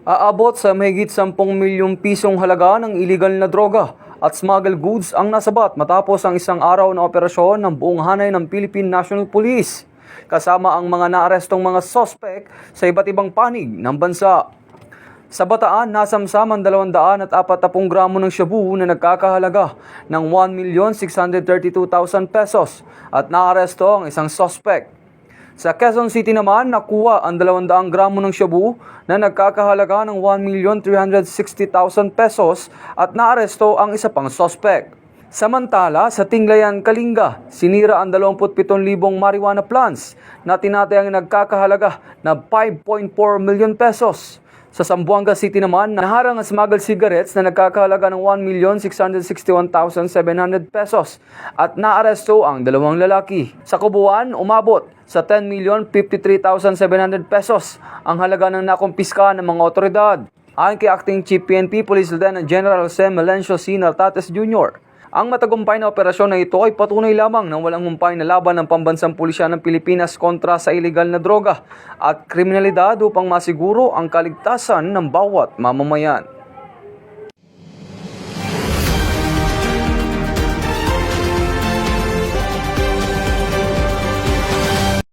Aabot sa mahigit 10 milyong pisong halaga ng iligal na droga at smuggled goods ang nasabat matapos ang isang araw na operasyon ng buong hanay ng Philippine National Police, kasama ang mga naarestong mga sospek sa iba't ibang panig ng bansa. Sa Bataan, nasamsam ang 240 gramo ng shabu na nagkakahalaga ng 1,632,000 pesos at naaresto ang isang sospek. Sa Quezon City naman, nakuha ang 200 gramo ng shabu na nagkakahalaga ng 1,360,000 pesos at naaresto ang isa pang sospek. Samantala, sa Tinglayan, Kalinga, sinira ang 27,000 marijuana plants na tinatayang nagkakahalaga na 5.4 million pesos. Sa Zamboanga City naman, naharang ang smuggled cigarettes na nagkakahalaga ng 1,661,700 pesos at naaresto ang dalawang lalaki. Sa Kubuan, umabot sa 10,053,700 pesos ang halaga ng nakumpiska ng mga otoridad. Ayon kay Acting Chief PNP Police Lieutenant General Sem Melencio C. Nartates Jr., ang matagumpay na operasyon na ito ay patunay lamang ng walang humpay na laban ng pambansang pulisya ng Pilipinas kontra sa iligal na droga at kriminalidad upang masiguro ang kaligtasan ng bawat mamamayan.